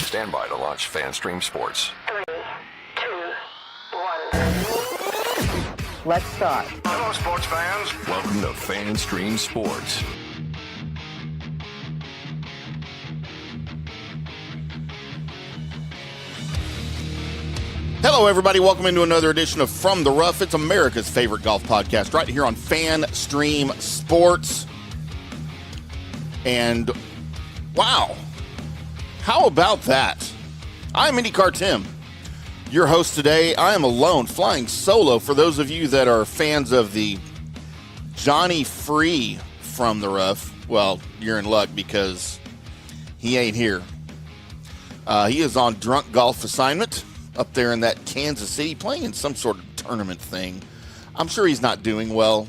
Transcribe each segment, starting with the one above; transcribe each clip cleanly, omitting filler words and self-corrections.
Stand by to launch FanStream Sports. 3, 2, 1. Let's start. Hello, sports fans. Welcome to FanStream Sports. Hello, everybody. Welcome into another edition of From the Rough. It's America's favorite golf podcast right here on FanStream Sports. And, wow, how about that? I'm IndyCarTim, your host today. I am alone, flying solo. For those of you that are fans of the Johnny Free From the Rough, well, you're in luck because he ain't here. He is on drunk golf assignment up there in that Kansas City, playing in some sort of tournament thing. I'm sure he's not doing well.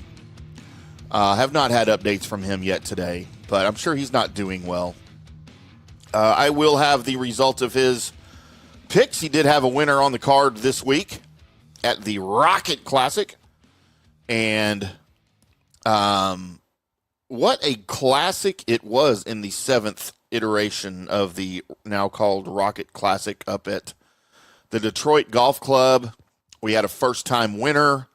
Have not had updates from him yet today, but I'm sure he's not doing well. I will have the result of his picks. He did have a winner on the card this week at the Rocket Classic. And what a classic it was in the 7th iteration of the now called Rocket Classic up at the Detroit Golf Club. We had a first-time winner.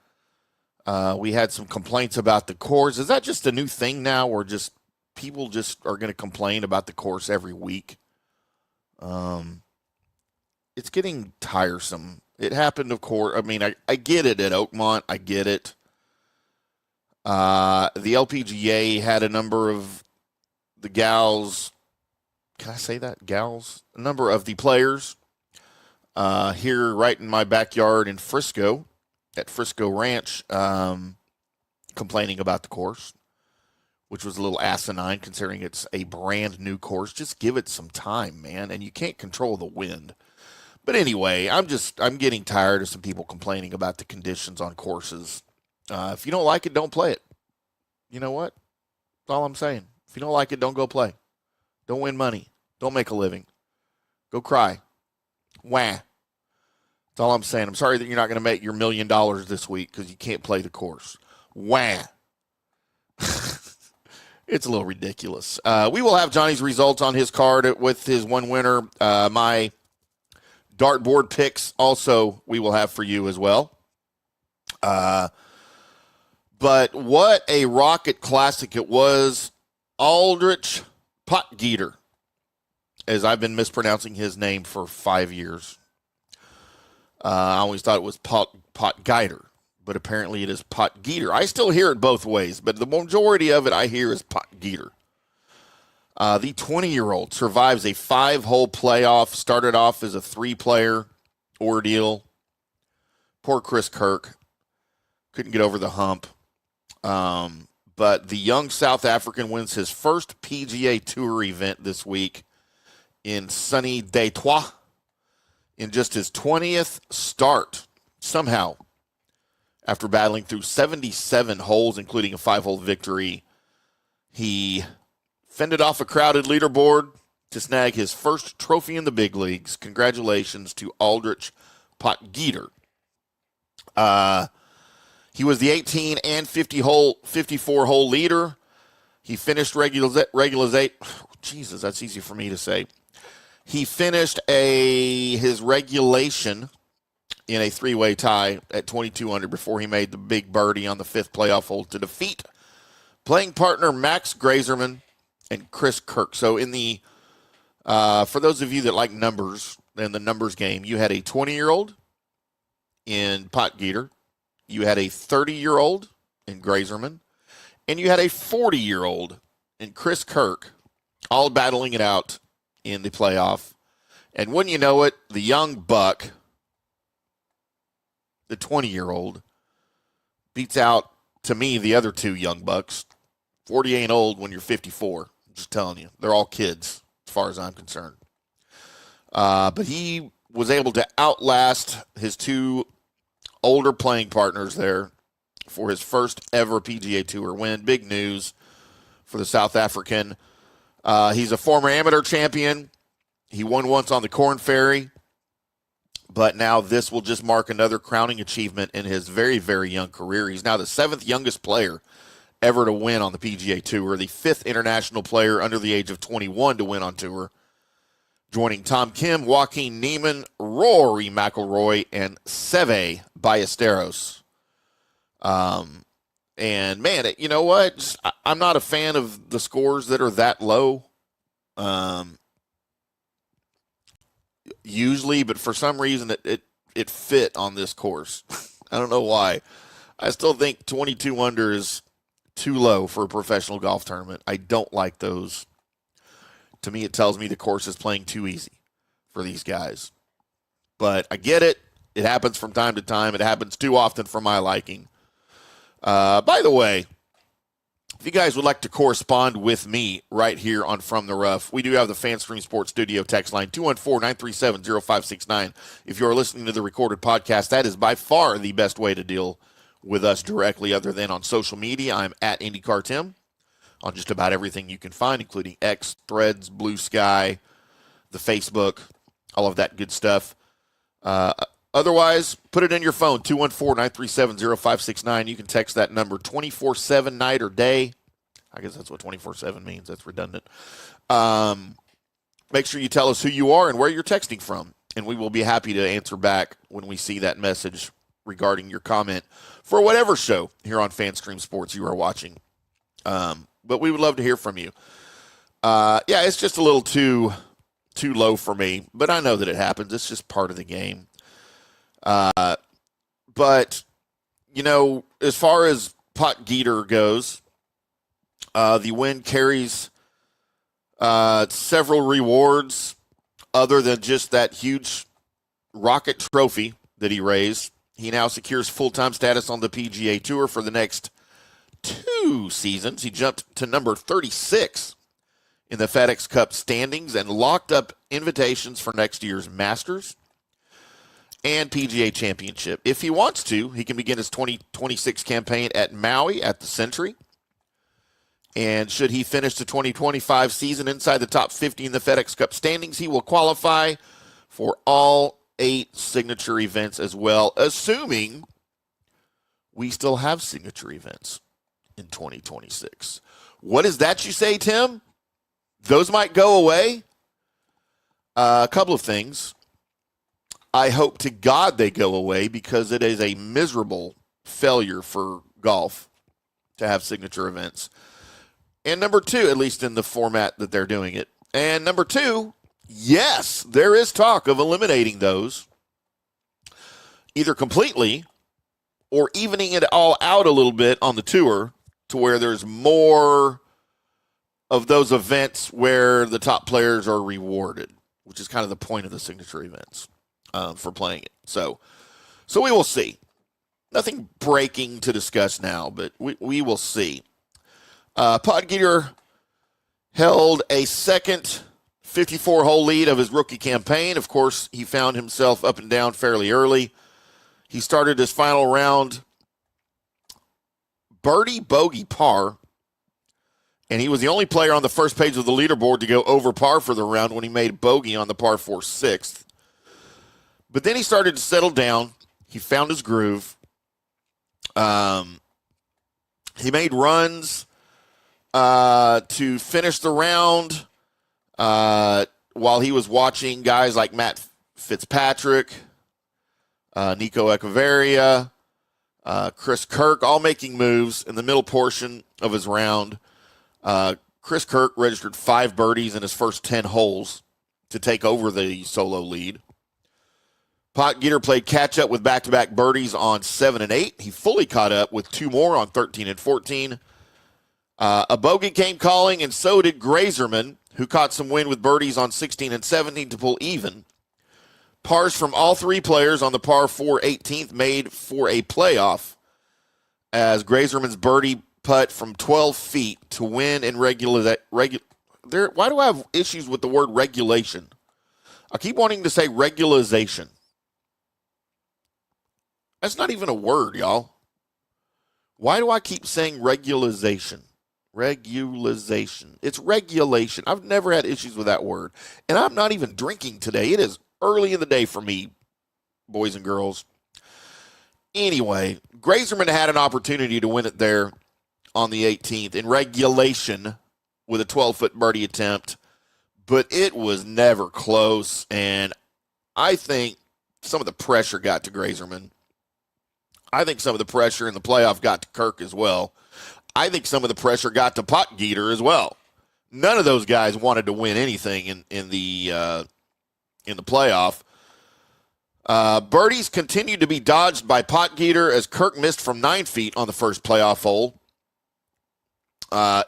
We had some complaints about the course. Is that just a new thing now, or just people just are going to complain about the course every week? It's getting tiresome. It happened, of course. I mean, I get it at Oakmont. I get it. The LPGA had a number of the gals. Can I say that? Gals? A number of the players here right in my backyard in Frisco, at Frisco Ranch, complaining about the course, which was a little asinine considering it's a brand new course. Just give it some time, man, and you can't control the wind. But anyway, I'm getting tired of some people complaining about the conditions on courses. If you don't like it, don't play it. You know what? That's all I'm saying. If you don't like it, don't go play. Don't win money. Don't make a living. Go cry. Wah. That's all I'm saying. I'm sorry that you're not going to make your $1 million this week because you can't play the course. Wah. It's a little ridiculous. We will have Johnny's results on his card with his one winner. My dartboard picks also we will have for you as well. But what a Rocket Classic it was. Aldrich Potgieter, as I've been mispronouncing his name for 5 years. I always thought it was Potgieter, but apparently it is Potgieter. I still hear it both ways, but the majority of it I hear is Potgieter. The 20-year-old survives a 5-hole playoff, started off as a 3-player ordeal. Poor Chris Kirk couldn't get over the hump. But the young South African wins his first PGA Tour event this week in sunny Detroit in just his 20th start. Somehow, after battling through 77 holes, including a 5-hole victory, he fended off a crowded leaderboard to snag his first trophy in the big leagues. Congratulations to Aldrich Potgieter. He was the 18 and 54-hole leader. He finished Jesus, that's easy for me to say. He finished his regulation in a 3-way tie at 22 under before he made the big birdie on the 5th playoff hole to defeat playing partner Max Grazerman and Chris Kirk. So in the for those of you that like numbers, in the numbers game, you had a 20-year-old in Potgieter, you had a 30-year-old in Grazerman, and you had a 40-year-old in Chris Kirk, all battling it out in the playoff. And wouldn't you know it, the young buck, the 20-year-old, beats out, to me, the other 2 young bucks. 40 ain't old when you're 54. I'm just telling you. They're all kids, as far as I'm concerned. But he was able to outlast his 2 older playing partners there for his first ever PGA Tour win. Big news for the South African. He's a former amateur champion. He won once on the Corn Ferry. But now this will just mark another crowning achievement in his very, very young career. He's now the 7th youngest player ever to win on the PGA Tour, the 5th international player under the age of 21 to win on tour, joining Tom Kim, Joaquin Neiman, Rory McIlroy, and Seve Ballesteros. And man, you know what? I'm not a fan of the scores that are that low. Usually, but for some reason it fit on this course. I don't know why. I still think 22 under is too low for a professional golf tournament. I don't like those. To me, it tells me the course is playing too easy for these guys. But I get it. It happens from time to time. It happens too often for my liking. By the way, if you guys would like to correspond with me right here on From the Rough, we do have the FanStream Sports Studio text line, 214-937-0569. If you're listening to the recorded podcast, that is by far the best way to deal with us directly other than on social media. I'm at IndyCarTim on just about everything you can find, including X, Threads, Blue Sky, the Facebook, all of that good stuff. Otherwise, put it in your phone, 214-937-0569. You can text that number 24/7, night or day. I guess that's what 24/7 means. That's redundant. Make sure you tell us who you are and where you're texting from, and we will be happy to answer back when we see that message regarding your comment for whatever show here on FanStream Sports you are watching. But we would love to hear from you. Yeah, it's just a little too low for me, but I know that it happens. It's just part of the game. But, you know, as far as Potgieter goes, the win carries several rewards other than just that huge rocket trophy that he raised. He now secures full-time status on the PGA Tour for the next 2 seasons. He jumped to number 36 in the FedEx Cup standings and locked up invitations for next year's Masters and PGA Championship. If he wants to, he can begin his 2026 campaign at Maui at the Century. And should he finish the 2025 season inside the top 50 in the FedEx Cup standings, he will qualify for all 8 signature events as well, assuming we still have signature events in 2026. What is that you say, Tim? Those might go away? A couple of things. I hope to God they go away because it is a miserable failure for golf to have signature events. And number 2, at least in the format that they're doing it. And number 2, yes, there is talk of eliminating those either completely or evening it all out a little bit on the tour to where there's more of those events where the top players are rewarded, which is kind of the point of the signature events. For playing it. So we will see. Nothing breaking to discuss now, but we will see. Potgieter held a second 54-hole lead of his rookie campaign. Of course, he found himself up and down fairly early. He started his final round birdie, bogey, par, and he was the only player on the first page of the leaderboard to go over par for the round when he made bogey on the par 4 6th. But then he started to settle down. He found his groove. He made runs to finish the round while he was watching guys like Matt Fitzpatrick, Nico Echeverria, Chris Kirk, all making moves in the middle portion of his round. Chris Kirk registered 5 birdies in his first 10 holes to take over the solo lead. Potgieter played catch-up with back-to-back birdies on 7 and 8. He fully caught up with 2 more on 13 and 14. A bogey came calling, and so did Grazerman, who caught some wind with birdies on 16 and 17 to pull even. Pars from all 3 players on the par 4 18th made for a playoff as Grazerman's birdie putt from 12 feet to win in why do I have issues with the word regulation? I keep wanting to say regularization. That's not even a word, y'all. Why do I keep saying regularization? Regularization. It's regulation. I've never had issues with that word. And I'm not even drinking today. It is early in the day for me, boys and girls. Anyway, Grazerman had an opportunity to win it there on the 18th in regulation with a 12-foot birdie attempt. but it was never close, and I think some of the pressure got to Grazerman. I think some of the pressure in the playoff got to Kirk as well. I think some of the pressure got to Potgieter as well. None of those guys wanted to win anything in the playoff. Birdies continued to be dodged by Potgieter as Kirk missed from 9 feet on the first playoff hole,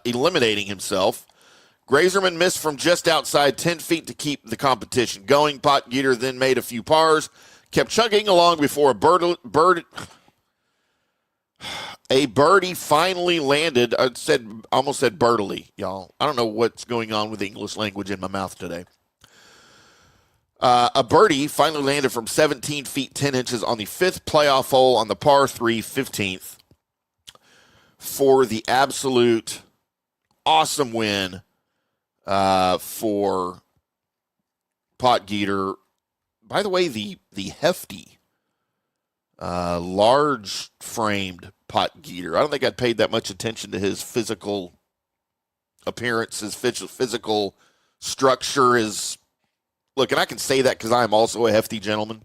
eliminating himself. Grazerman missed from just outside 10 feet to keep the competition going. Potgieter then made a few pars, kept chugging along before a birdie finally landed. Almost said birdily, y'all. I don't know what's going on with the English language in my mouth today. A birdie finally landed from 17 feet 10 inches on the 5th playoff hole on the par 3 15th for the absolute awesome win for Potgieter. By the way, the hefty, large-framed Potgieter. I don't think I'd paid that much attention to his physical appearance, his physical structure, Look, and I can say that because I'm also a hefty gentleman.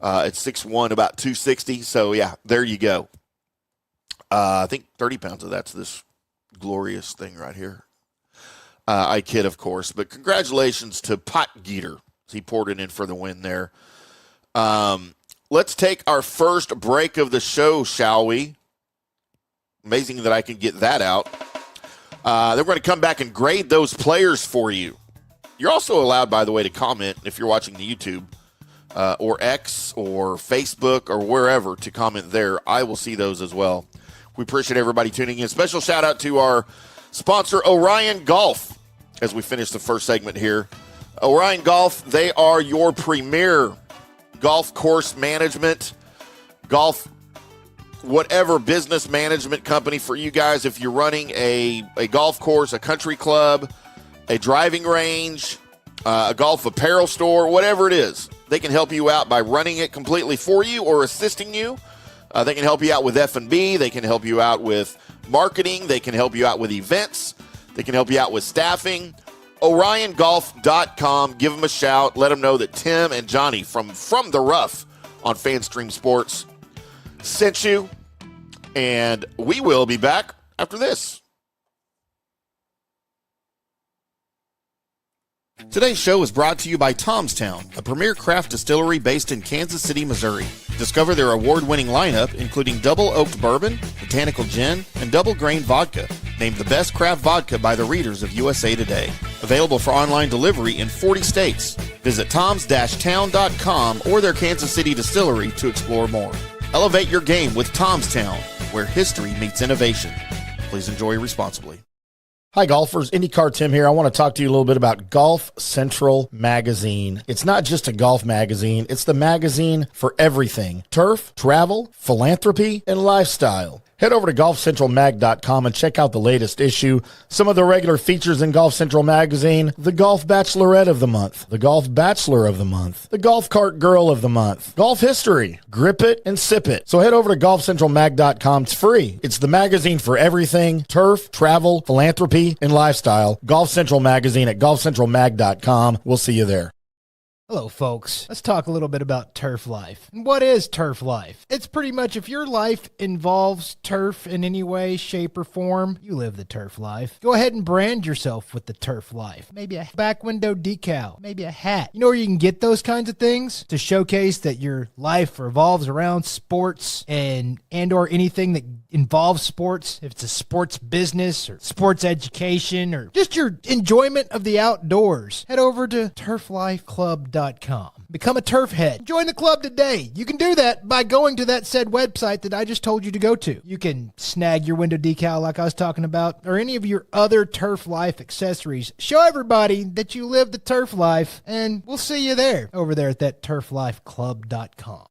At 6'1", about 260. So, yeah, there you go. I think 30 pounds of that's this glorious thing right here. I kid, of course. But congratulations to Potgieter. He poured it in for the win there. Let's take our first break of the show, shall we? Amazing that I can get that out. Then we're going to come back and grade those players for you. You're also allowed, by the way, to comment if you're watching the YouTube or X or Facebook or wherever to comment there. I will see those as well. We appreciate everybody tuning in. Special shout out to our sponsor, Orion Golf, as we finish the first segment here. Orion Golf, they are your premier golf course management, golf, whatever business management company for you guys. If you're running a golf course, a country club, a driving range, a golf apparel store, whatever it is, they can help you out by running it completely for you or assisting you. They can help you out with F&B. They can help you out with marketing. They can help you out with events. They can help you out with staffing. OrionGolf.com. Give them a shout. Let them know that Tim and Johnny from the Rough on FanStream Sports sent you. And we will be back after this. Today's show is brought to you by Tomstown, a premier craft distillery based in Kansas City, Missouri. Discover their award-winning lineup, including double oaked bourbon, botanical gin, and double grain vodka. Named the best craft vodka by the readers of USA Today. Available for online delivery in 40 states. Visit toms-town.com or their Kansas City distillery to explore more. Elevate your game with Tomstown, where history meets innovation. Please enjoy responsibly. Hi golfers, IndyCar Tim here. I want to talk to you a little bit about Golf Central Magazine. It's not just a golf magazine, it's the magazine for everything. Turf, travel, philanthropy, and lifestyle. Head over to golfcentralmag.com and check out the latest issue. Some of the regular features in Golf Central Magazine: the Golf Bachelorette of the Month, the Golf Bachelor of the Month, the Golf Cart Girl of the Month, Golf History, Grip It and Sip It. So head over to golfcentralmag.com. It's free. It's the magazine for everything: turf, travel, philanthropy, and lifestyle. Golf Central Magazine at golfcentralmag.com. We'll see you there. Hello, folks. Let's talk a little bit about turf life. What is turf life? It's pretty much if your life involves turf in any way, shape, or form, you live the turf life. Go ahead and brand yourself with the turf life. Maybe a back window decal, maybe a hat. You know where you can get those kinds of things? To showcase that your life revolves around sports and or anything that involves sports. If it's a sports business or sports education or just your enjoyment of the outdoors, head over to turflifeclub.com. Become a turf head. Join the club today. You can do that by going to that said website that I just told you to go to. You can snag your window decal like I was talking about, or any of your other turf life accessories. Show everybody that you live the turf life, and we'll see you there over there at that turflifeclub.com.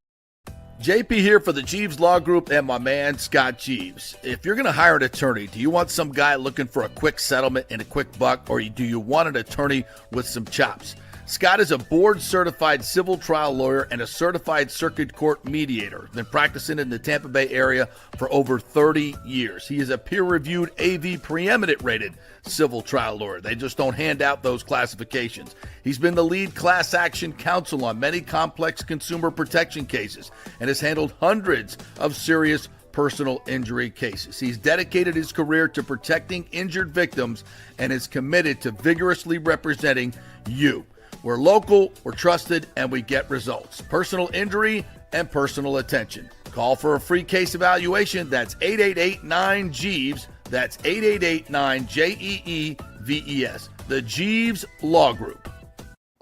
JP here for the Jeeves Law Group and my man Scott Jeeves. If you're going to hire an attorney, do you want some guy looking for a quick settlement and a quick buck, or do you want an attorney with some chops? Scott is a board-certified civil trial lawyer and a certified circuit court mediator. Been practicing in the Tampa Bay area for over 30 years. He is a peer-reviewed AV preeminent rated civil trial lawyer. They just don't hand out those classifications. He's been the lead class action counsel on many complex consumer protection cases and has handled hundreds of serious personal injury cases. He's dedicated his career to protecting injured victims and is committed to vigorously representing you. We're local, we're trusted, and we get results. Personal injury and personal attention. Call for a free case evaluation. That's 888-9-JEEVES. That's 888-9-JEEVES. The Jeeves Law Group.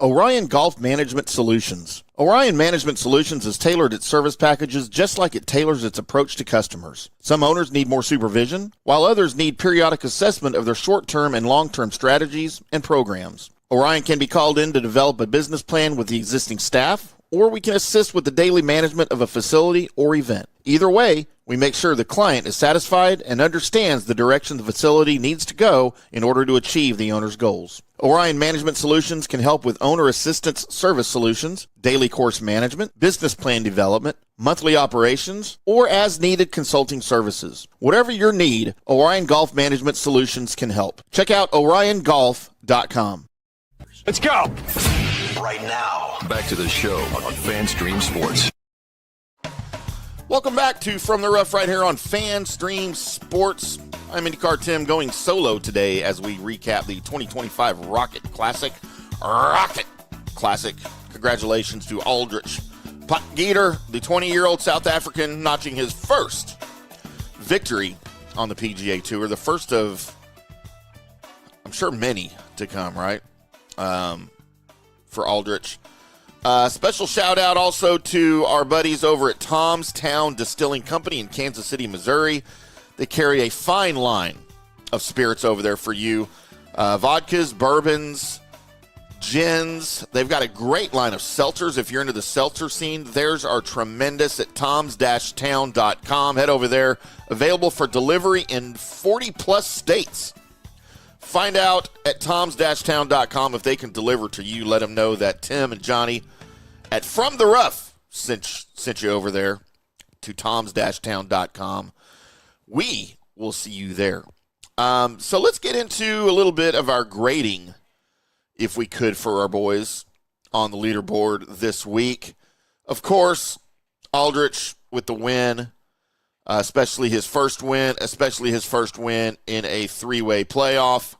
Orion Golf Management Solutions. Orion Management Solutions has tailored its service packages just like it tailors its approach to customers. Some owners need more supervision, while others need periodic assessment of their short-term and long-term strategies and programs. Orion can be called in to develop a business plan with the existing staff, or we can assist with the daily management of a facility or event. Either way, we make sure the client is satisfied and understands the direction the facility needs to go in order to achieve the owner's goals. Orion Management Solutions can help with owner assistance service solutions, daily course management, business plan development, monthly operations, or as needed consulting services. Whatever your need, Orion Golf Management Solutions can help. Check out oriongolf.com. Let's go. Right now, back to the show on FanStream Sports. Welcome back to From the Rough right here on FanStream Sports. I'm IndyCarTim going solo today as we recap the 2025 Rocket Classic. Congratulations to Aldrich Potgieter, the 20-year-old South African, notching his first victory on the PGA Tour. The first of, I'm sure, many to come, right? For Aldrich. Special shout out also to our buddies over at Tom's Town Distilling Company in Kansas City, Missouri. They carry a fine line of spirits over there for you. Vodkas, bourbons, gins. They've got a great line of seltzers. If you're into the seltzer scene, theirs are tremendous at toms-town.com. Head over there. Available for delivery in 40-plus states. Find out at toms-town.com if they can deliver to you. Let them know that Tim and Johnny at From the Rough sent you over there to toms-town.com. We will see you there. So let's get into a little bit of our grading, if we could, for our boys on the leaderboard this week. Of course, Aldrich with the win, especially his first win in a three-way playoff.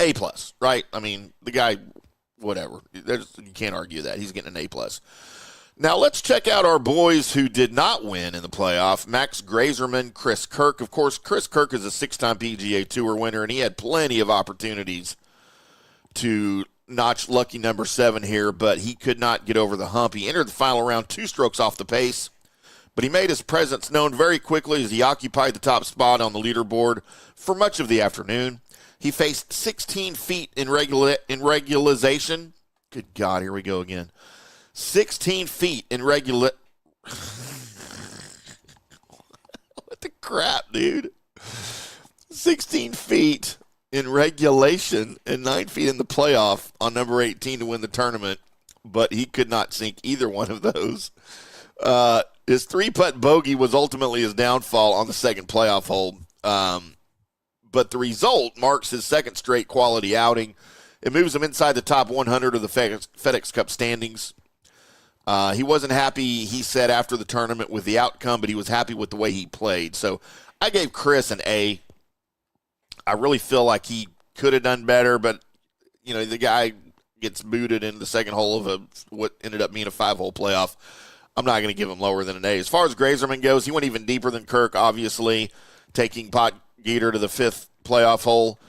A+, right? I mean, the guy, whatever. You can't argue that. He's getting an A+. Now, let's check out our boys who did not win in the playoff. Max Grazerman, Chris Kirk. Of course, Chris Kirk is a six-time PGA Tour winner, and he had plenty of opportunities to notch lucky number 7 here, but he could not get over the hump. He entered the final round 2 strokes off the pace, but he made his presence known very quickly as he occupied the top spot on the leaderboard for much of the afternoon. He faced 16 feet in regularization. Good God, here we go again. 16 feet in What the crap, dude? 16 feet in regulation and 9 feet in the playoff on number 18 to win the tournament, but he could not sink either one of those. His 3-putt bogey was ultimately his downfall on the second playoff hole. But the result marks his second straight quality outing. It moves him inside the top 100 of the FedEx Cup standings. He wasn't happy, he said, after the tournament with the outcome, but he was happy with the way he played. So I gave Chris an A. I really feel like he could have done better, but, you know, the guy gets booted in the second hole of what ended up being a 5-hole playoff. I'm not going to give him lower than an A. As far as Grazerman goes, he went even deeper than Kirk, obviously, taking Potgieter to the 5th playoff hole.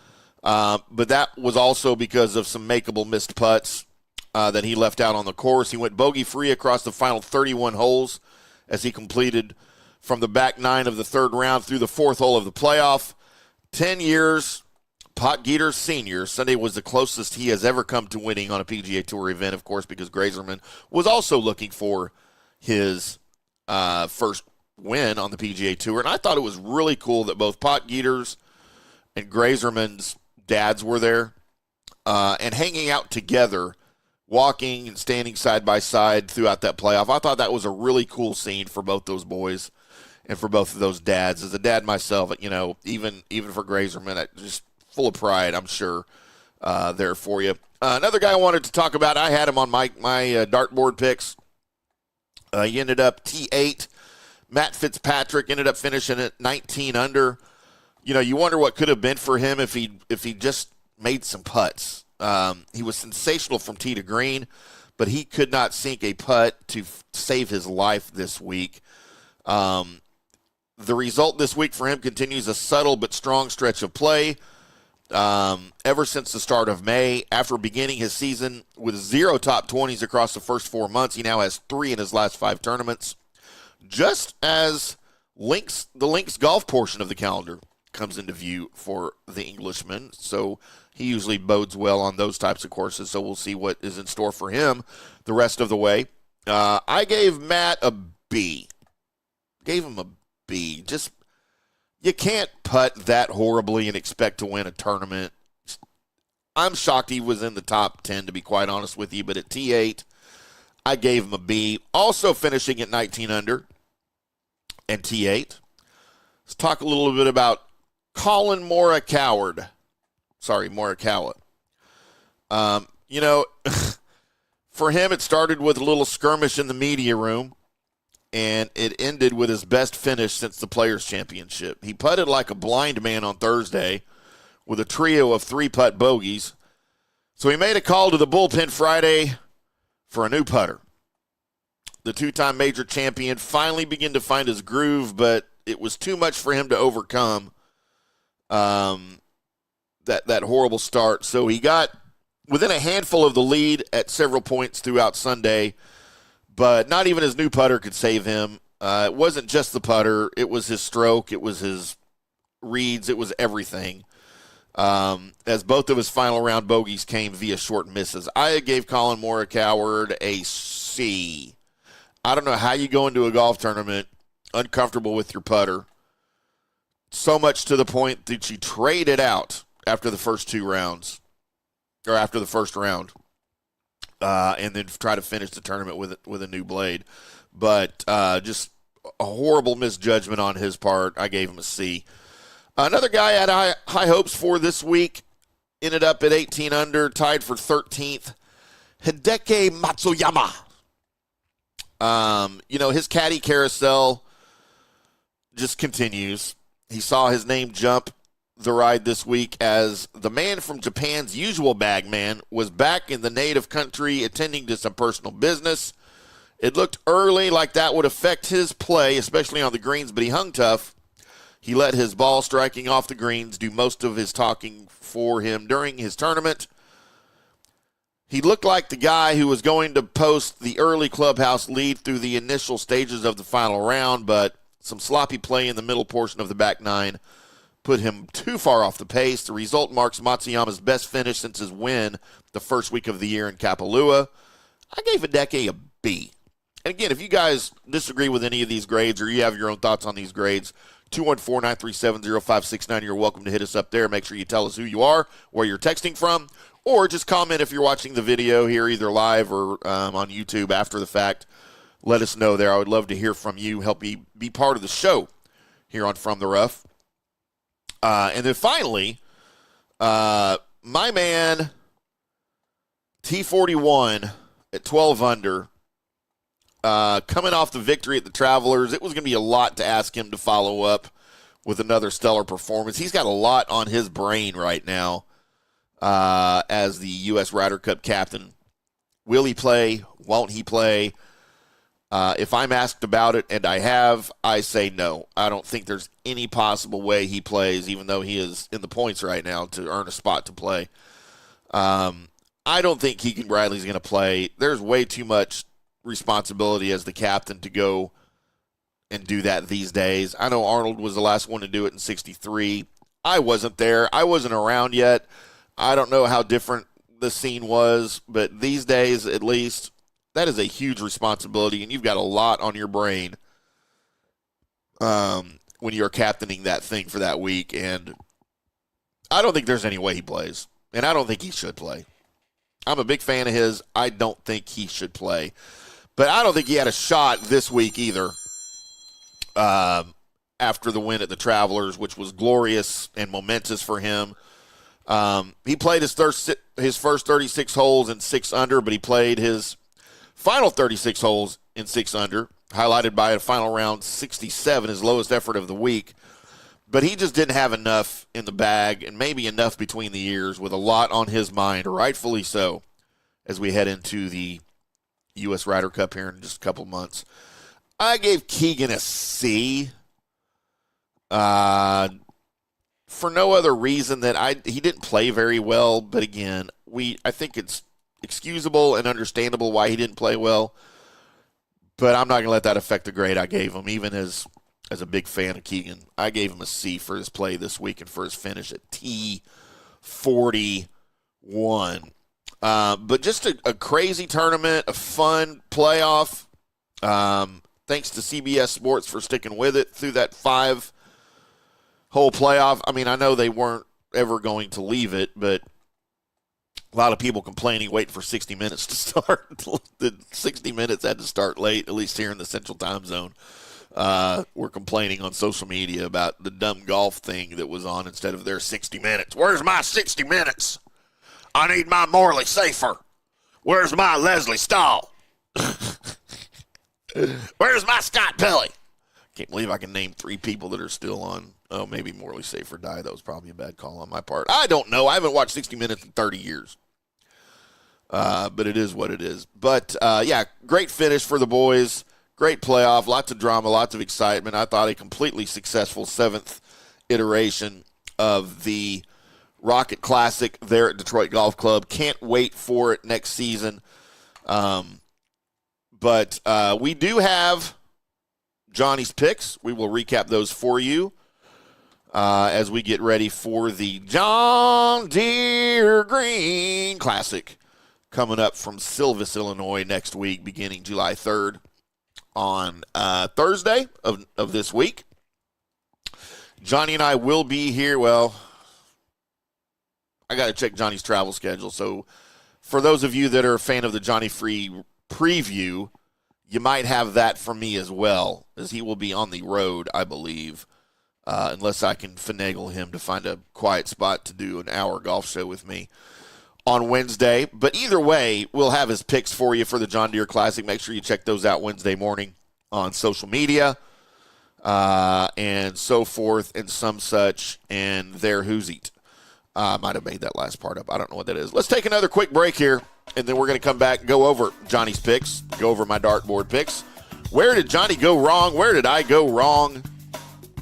But that was also because of some makeable missed putts that he left out on the course. He went bogey-free across the final 31 holes as he completed from the back 9 of the 3rd round through the 4th hole of the playoff. 10 years, Potgieter Sr. Sunday was the closest he has ever come to winning on a PGA Tour event, of course, because Grazerman was also looking for his first win on the PGA Tour. And I thought it was really cool that both Potgieter's and Grazerman's dads were there. and hanging out together, walking and standing side by side throughout that playoff. I thought that was a really cool scene for both those boys and for both of those dads. As a dad myself, even for Grazerman, just full of pride, I'm sure, there for you. Another guy I wanted to talk about, I had him on my dartboard picks. He ended up T8. Matt Fitzpatrick ended up finishing at 19 under. You wonder what could have been for him if he just made some putts. He was sensational from tee to green, but he could not sink a putt to save his life this week. The result this week for him continues a subtle but strong stretch of play. Ever since the start of May, after beginning his season with 0 top 20s across the first 4 months, he now has 3 in his last 5 tournaments. Just as the links golf portion of the calendar comes into view for the Englishman, so he usually bodes well on those types of courses, so we'll see what is in store for him the rest of the way. I gave Matt a B. Gave him a B. Just, you can't putt that horribly and expect to win a tournament. I'm shocked he was in the top 10, to be quite honest with you, but at T8, I gave him a B. Also finishing at 19 under and T8. Let's talk a little bit about Colin Morikawa. For him, it started with a little skirmish in the media room, and it ended with his best finish since the Players' Championship. He putted like a blind man on Thursday with a trio of 3-putt bogeys. So he made a call to the bullpen Friday for a new putter. The 2-time major champion finally began to find his groove, but it was too much for him to overcome that horrible start. So he got within a handful of the lead at several points throughout Sunday, but not even his new putter could save him. It wasn't just the putter. It was his stroke. It was his reads. It was everything. As both of his final round bogeys came via short misses. I gave Colin Morikawa a C. I don't know how you go into a golf tournament uncomfortable with your putter, so much to the point that you trade it out after the first 2 rounds, or after the first round, and then try to finish the tournament with a new blade. But just a horrible misjudgment on his part. I gave him a C. Another guy I had high hopes for this week ended up at 18 under, tied for 13th. Hideki Matsuyama. His caddy carousel just continues. He saw his name jump the ride this week as the man from Japan's usual bagman was back in the native country attending to some personal business. It looked early like that would affect his play, especially on the greens, but he hung tough. He let his ball striking off the greens do most of his talking for him during his tournament. He looked like the guy who was going to post the early clubhouse lead through the initial stages of the final round, but some sloppy play in the middle portion of the back 9 put him too far off the pace. The result marks Matsuyama's best finish since his win the first week of the year in Kapalua. I gave Hideki a B. And again, if you guys disagree with any of these grades or you have your own thoughts on these grades, 214-937-0569, you're welcome to hit us up there. Make sure you tell us who you are, where you're texting from, or just comment if you're watching the video here, either live or on YouTube after the fact. Let us know there. I would love to hear from you. Help me be part of the show here on From the Rough. And then finally, my man, T41 at 12 under, coming off the victory at the Travelers. It was going to be a lot to ask him to follow up with another stellar performance. He's got a lot on his brain right now as the U.S. Ryder Cup captain. Will he play? Won't he play? If I'm asked about it, and I have, I say no. I don't think there's any possible way he plays, even though he is in the points right now to earn a spot to play. I don't think Keegan Bradley's going to play. There's way too much responsibility as the captain to go and do that these days. I know Arnold was the last one to do it in 63. I wasn't there. I wasn't around yet. I don't know how different the scene was, but these days, at least, that is a huge responsibility, and you've got a lot on your brain when you're captaining that thing for that week, and I don't think there's any way he plays. and I don't think he should play. I'm a big fan of his. I don't think he should play. But I don't think he had a shot this week either after the win at the Travelers, which was glorious and momentous for him. He played his first 36 holes in 6 under, but he played his final 36 holes in 6 under, highlighted by a final round 67, his lowest effort of the week. But he just didn't have enough in the bag and maybe enough between the ears with a lot on his mind, rightfully so, as we head into the U.S. Ryder Cup here in just a couple months. I gave Keegan a C for no other reason that he didn't play very well. But again, I think it's excusable and understandable why he didn't play well. But I'm not going to let that affect the grade I gave him, even as a big fan of Keegan. I gave him a C for his play this week and for his finish at T41. But just a crazy tournament, a fun playoff. Thanks to CBS Sports for sticking with it through that 5-hole playoff. I mean, I know they weren't ever going to leave it, but a lot of people complaining, waiting for 60 minutes to start. The 60 minutes had to start late, at least here in the Central Time Zone. We're complaining on social media about the dumb golf thing that was on instead of their 60 minutes. Where's my 60 minutes? I need my Morley Safer. Where's my Leslie Stahl? Where's my Scott Pelley? Can't believe I can name 3 people that are still on. Oh, maybe Morley Safer died. That was probably a bad call on my part. I don't know. I haven't watched 60 Minutes in 30 years. But it is what it is. But, yeah, great finish for the boys. Great playoff. Lots of drama, lots of excitement. I thought a completely successful 7th iteration of the Rocket Classic there at Detroit Golf Club. Can't wait for it next season. But we do have Johnny's picks. We will recap those for you as we get ready for the John Deere Green Classic coming up from Silvis, Illinois next week, beginning July 3rd on Thursday of this week. Johnny and I will be here. Well, I got to check Johnny's travel schedule. So for those of you that are a fan of the Johnny Free preview, you might have that from me as well, as he will be on the road, I believe, unless I can finagle him to find a quiet spot to do an hour golf show with me on Wednesday. But either way, we'll have his picks for you for the John Deere Classic. Make sure you check those out Wednesday morning on social media and so forth and some such, and there who's eat. I might have made that last part up. I don't know what that is. Let's take another quick break here, and then we're going to come back and go over Johnny's picks, go over my dartboard picks. Where did Johnny go wrong? Where did I go wrong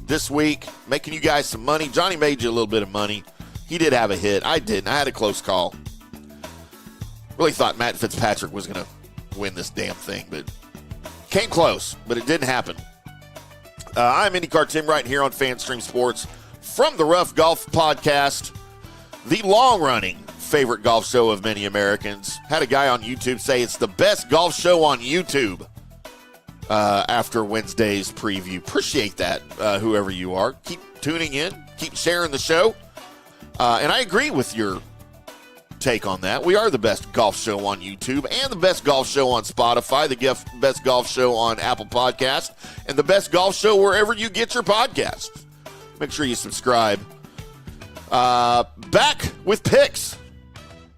this week? Making you guys some money. Johnny made you a little bit of money. He did have a hit. I didn't. I had a close call. Really thought Matt Fitzpatrick was going to win this damn thing, but came close, but it didn't happen. I'm IndyCarTim right here on FanStream Sports from the Rough Golf Podcast, the long-running favorite golf show of many Americans. Had a guy on YouTube say it's the best golf show on YouTube after Wednesday's preview. Appreciate that, whoever you are. Keep tuning in. Keep sharing the show. And I agree with your take on that. We are the best golf show on YouTube and the best golf show on Spotify, the best golf show on Apple Podcast, and the best golf show wherever you get your podcasts. Make sure you subscribe. Back with picks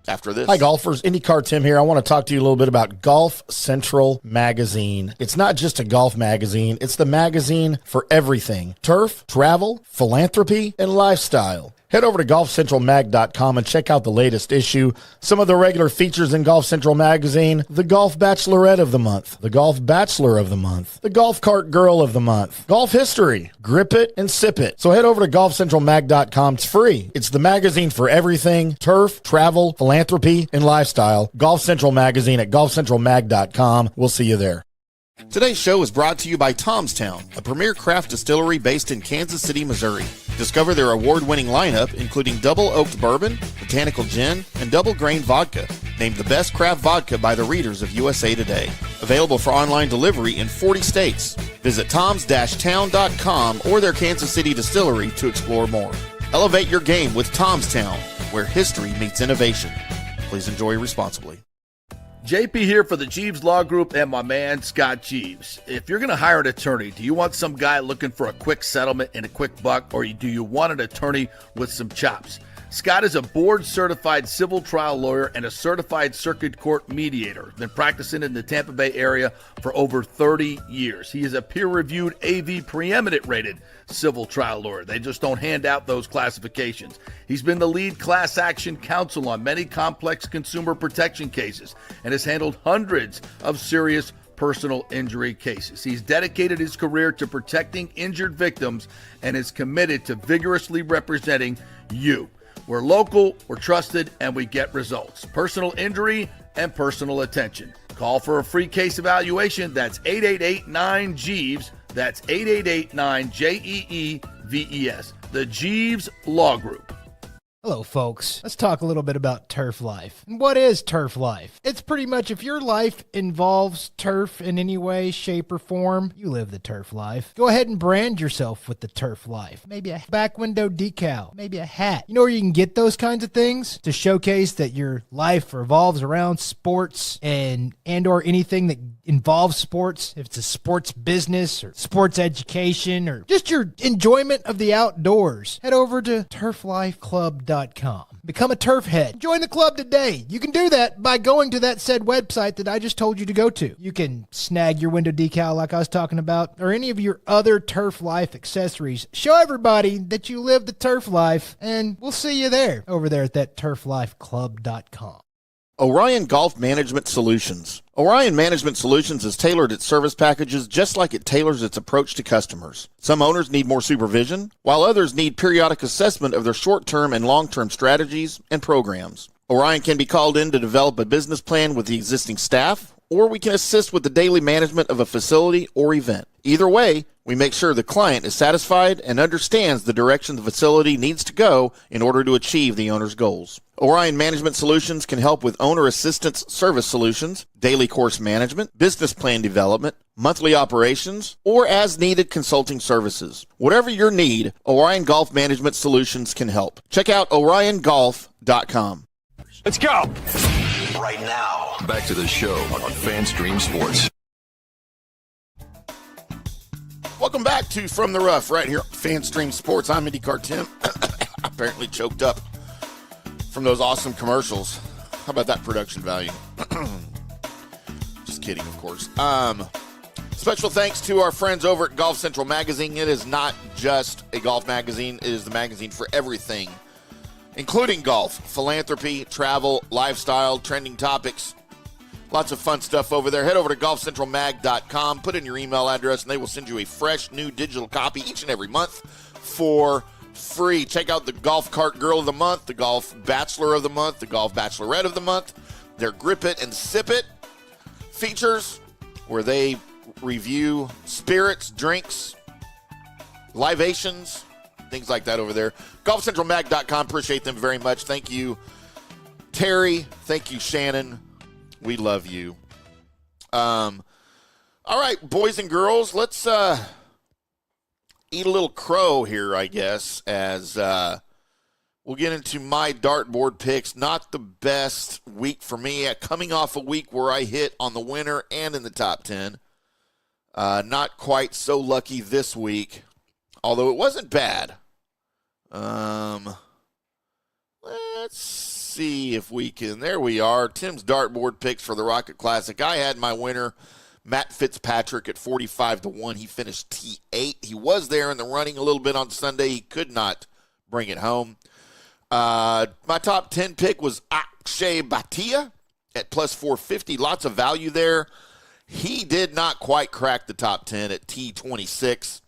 after this. Hi, golfers. IndyCarTim here. I want to talk to you a little bit about Golf Central Magazine. It's not just a golf magazine. It's the magazine for everything. Turf, travel, philanthropy, and lifestyle. Head over to golfcentralmag.com and check out the latest issue. Some of the regular features in Golf Central Magazine: the Golf Bachelorette of the Month, the Golf Bachelor of the Month, the Golf Cart Girl of the Month, Golf History, Grip It and Sip It. So head over to golfcentralmag.com. It's free. It's the magazine for everything: turf, travel, philanthropy, and lifestyle. Golf Central Magazine at golfcentralmag.com. We'll see you there. Today's show is brought to you by Tom's Town, a premier craft distillery based in Kansas City, Missouri. Discover their award-winning lineup, including double oaked bourbon, botanical gin, and double grain vodka. Named the best craft vodka by the readers of USA Today. Available for online delivery in 40 states. Visit toms-town.com or their Kansas City distillery to explore more. Elevate your game with Tom's Town. where history meets innovation. Please enjoy responsibly. JP here for the Jeeves Law Group and my man Scott Jeeves. If you're going to hire an attorney, do you want some guy looking for a quick settlement and a quick buck, or do you want an attorney with some chops? Scott is a board-certified civil trial lawyer and a certified circuit court mediator. Been practicing in the Tampa Bay area for over 30 years. He is a peer-reviewed AV preeminent-rated civil trial lawyer. They just don't hand out those classifications. He's been the lead class action counsel on many complex consumer protection cases and has handled hundreds of serious personal injury cases. He's dedicated his career to protecting injured victims and is committed to vigorously representing you. We're local, we're trusted, and we get results. Personal injury and personal attention. Call for a free case evaluation. That's 888-9-JEEVES. That's 888-9-JEEVES. The Jeeves Law Group. Hello, folks. Let's talk a little bit about turf life. And what is turf life? It's pretty much if your life involves turf in any way, shape, or form, you live the turf life. Go ahead and brand yourself with the turf life. Maybe a back window decal, maybe a hat. You know where you can get those kinds of things to showcase that your life revolves around sports and or anything that involves sports. If it's a sports business or sports education or just your enjoyment of the outdoors, head over to turflifeclub.com. Become a turf head. Join the club today. You can do that by going to that said website that I just told you to go to. You can snag your window decal like I was talking about, or any of your other turf life accessories. Show everybody that you live the turf life, and we'll see you there, over there at that turflifeclub.com. Orion Golf Management Solutions. Orion Management Solutions has tailored its service packages just like it tailors its approach to customers. Some owners need more supervision, while others need periodic assessment of their short-term and long-term strategies and programs. Orion can be called in to develop a business plan with the existing staff, or we can assist with the daily management of a facility or event. Either way, we make sure the client is satisfied and understands the direction the facility needs to go in order to achieve the owner's goals. Orion Management Solutions can help with owner assistance service solutions, daily course management, business plan development, monthly operations, or as-needed consulting services. Whatever your need, Orion Golf Management Solutions can help. Check out oriongolf.com. Let's go! Right now, back to the show on FanStream Sports. Welcome back to From the Rough right here on FanStream Sports. I'm IndyCarTim. Apparently choked up from those awesome commercials. How about that production value? Just kidding, of course. Special thanks to our friends over at Golf Central Magazine. It is not just a golf magazine. It is the magazine for everything, including golf, philanthropy, travel, lifestyle, trending topics. Lots of fun stuff over there. Head over to golfcentralmag.com, put in your email address, and they will send you a fresh new digital copy each and every month for free. Check out the Golf Cart Girl of the Month, the Golf Bachelor of the Month, the Golf Bachelorette of the Month, their Grip It and Sip It features where they review spirits, drinks, libations, things like that over there. GolfCentralMag.com. Appreciate them very much. Thank you, Terry. Thank you, Shannon. We love you. All right, boys and girls, let's eat a little crow here, I guess, as we'll get into my dartboard picks. Not the best week for me. Coming off a week where I hit on the winner and in the top 10. Not quite so lucky this week, although it wasn't bad. Let's see if we can. There we are. Tim's dartboard picks for the Rocket Classic. I had my winner, Matt Fitzpatrick, at 45-1. He finished T8. He was there in the running a little bit on Sunday. He could not bring it home. My top 10 pick was Akshay Bhatia at plus 450. Lots of value there. He did not quite crack the top 10 at T26.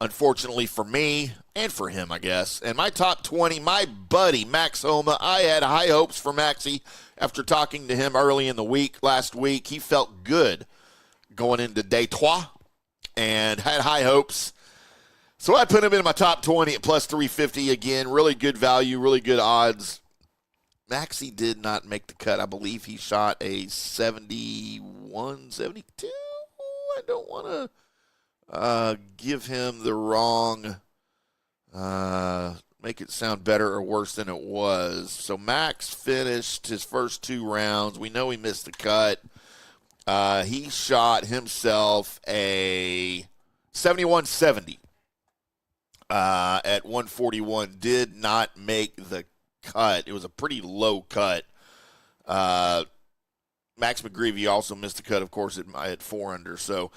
Unfortunately for me, and for him, I guess. And my top 20, my buddy, Max Homa, I had high hopes for Maxie after talking to him early in the week, last week. He felt good going into day 3 and had high hopes. So I put him in my top 20 at plus 350 again. Really good value, really good odds. Maxie did not make the cut. I believe he shot a 71, 72. I don't want to give him the wrong make it sound better or worse than it was. So Max finished his first 2 rounds. We know he missed the cut. He shot himself a 71-70 at 141. Did not make the cut. It was a pretty low cut. Max McGreevy also missed the cut, of course, at 4 under. So,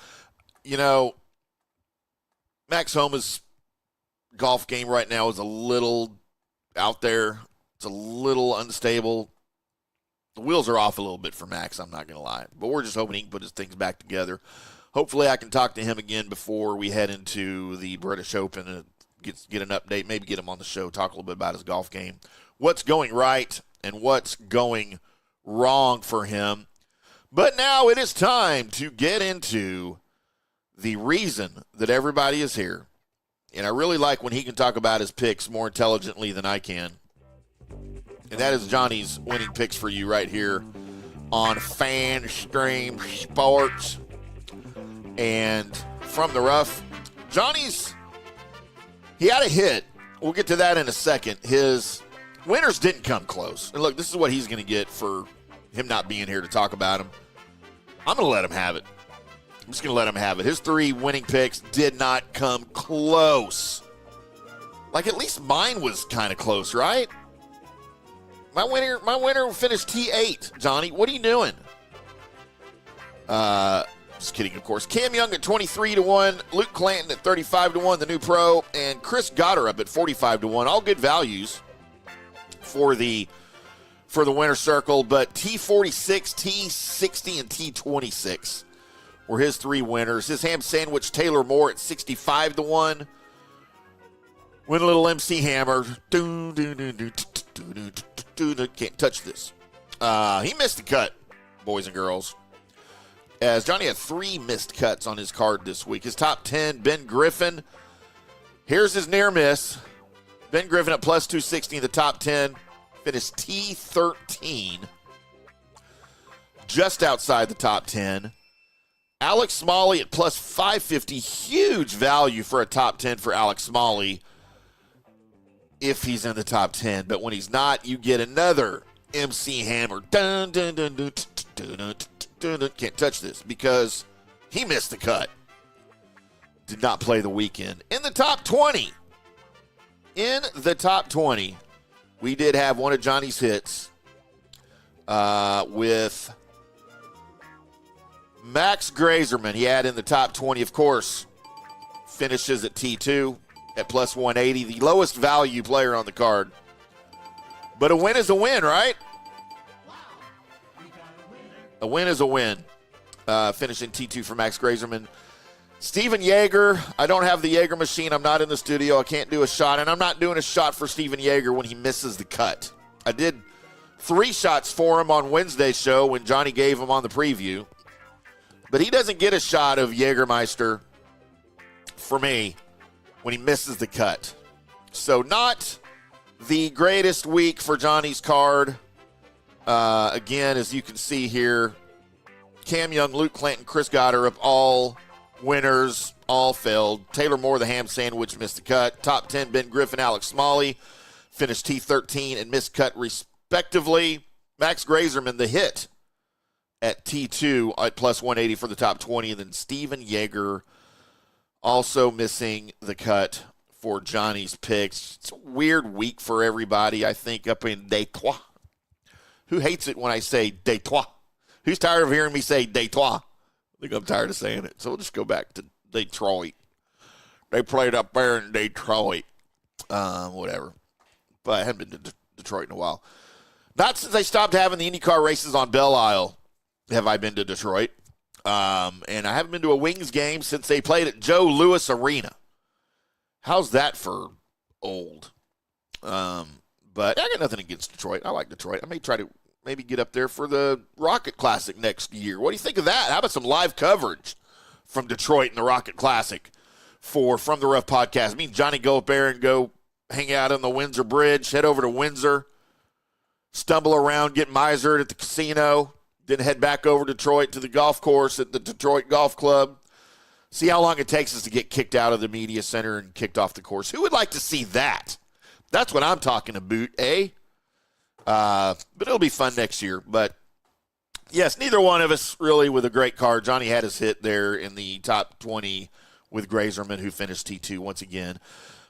Max Homa's golf game right now is a little out there. It's a little unstable. The wheels are off a little bit for Max, I'm not going to lie. But we're just hoping he can put his things back together. Hopefully I can talk to him again before we head into the British Open and get an update, maybe get him on the show, talk a little bit about his golf game, what's going right and what's going wrong for him. But now it is time to get into the reason that everybody is here. And I really like when he can talk about his picks more intelligently than I can. And that is Johnny's winning picks for you right here on FanStream Sports. And from the rough, he had a hit. We'll get to that in a second. His winners didn't come close. And look, this is what he's going to get for him not being here to talk about him. I'm going to let him have it. I'm just going to let him have it. His 3 winning picks did not come close. Like, at least mine was kind of close, right? My winner finished T8, Johnny. What are you doing? Just kidding, of course. Cam Young at 23-1, Luke Clanton at 35-1, the new pro, and Chris Goddard up at 45-1. All good values for the winner circle, but T46, T60, and T26 were his 3 winners. His ham sandwich, Taylor Moore at 65-1. Win a little MC Hammer. Can't touch this. He missed the cut, boys and girls. As Johnny had 3 missed cuts on his card this week. His top 10, Ben Griffin. Here's his near miss. Ben Griffin at plus 260 in the top 10. Finished T13. Just outside the top 10. Alex Smalley at plus 550. Huge value for a top 10 for Alex Smalley if he's in the top 10. But when he's not, you get another MC Hammer. Dun, dun, dun, dun, dun, dun, dun, dun. Can't touch this because he missed the cut. Did not play the weekend. In the top 20. We did have one of Johnny's hits with Max Grazerman. He had in the top 20, of course, finishes at T2 at plus 180, the lowest value player on the card. But a win is a win, right? A win is a win. Finishing T2 for Max Grazerman. Steven Yeager, I don't have the Yeager machine. I'm not in the studio. I can't do a shot, and I'm not doing a shot for Steven Yeager when he misses the cut. I did 3 shots for him on Wednesday's show when Johnny gave him on the preview. But he doesn't get a shot of Jägermeister for me when he misses the cut. So not the greatest week for Johnny's card. Again, as you can see here, Cam Young, Luke Clanton, Chris Goddard up all winners, all failed. Taylor Moore, the ham sandwich, missed the cut. Top 10, Ben Griffin, Alex Smalley, finished T13 and missed cut respectively. Max Grazerman, the hit at T2 at plus 180 for the top 20. And then Steven Yeager also missing the cut for Johnny's picks. It's a weird week for everybody, I think, up in Detroit. Who hates it when I say Detroit? Who's tired of hearing me say Detroit? I think I'm tired of saying it. So we'll just go back to Detroit. They played up there in Detroit. Whatever. But I haven't been to Detroit in a while. Not since they stopped having the IndyCar races on Belle Isle have I been to Detroit. And I haven't been to a Wings game since they played at Joe Louis Arena. How's that for old? But I got nothing against Detroit. I like Detroit. I may try to maybe get up there for the Rocket Classic next year. What do you think of that? How about some live coverage from Detroit and the Rocket Classic for From the Rough podcast? Me and Johnny go up there and go hang out on the Windsor Bridge, head over to Windsor, stumble around, get misered at the casino, then head back over to Detroit to the golf course at the Detroit Golf Club. See how long it takes us to get kicked out of the media center and kicked off the course. Who would like to see that? That's what I'm talking about, eh? But it'll be fun next year. But, yes, neither one of us really with a great card. Johnny had his hit there in the top 20 with Grazerman, who finished T2 once again.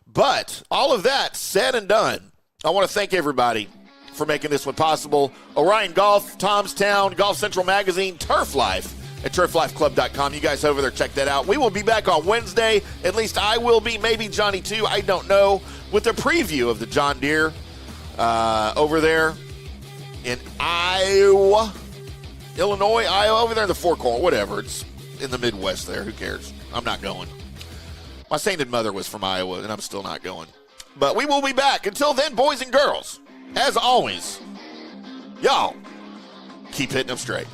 But all of that said and done, I want to thank everybody for making this one possible. Orion Golf, Tom's Town, Golf Central Magazine, Turf Life at turflifeclub.com. You guys over there, check that out. We will be back on Wednesday. At least I will be. Maybe Johnny too. I don't know. With a preview of the John Deere over there in Iowa, Illinois, Iowa, over there in the Four Corners, whatever. It's in the Midwest there. Who cares? I'm not going. My sainted mother was from Iowa, and I'm still not going. But we will be back. Until then, boys and girls, as always, y'all keep hitting them straight.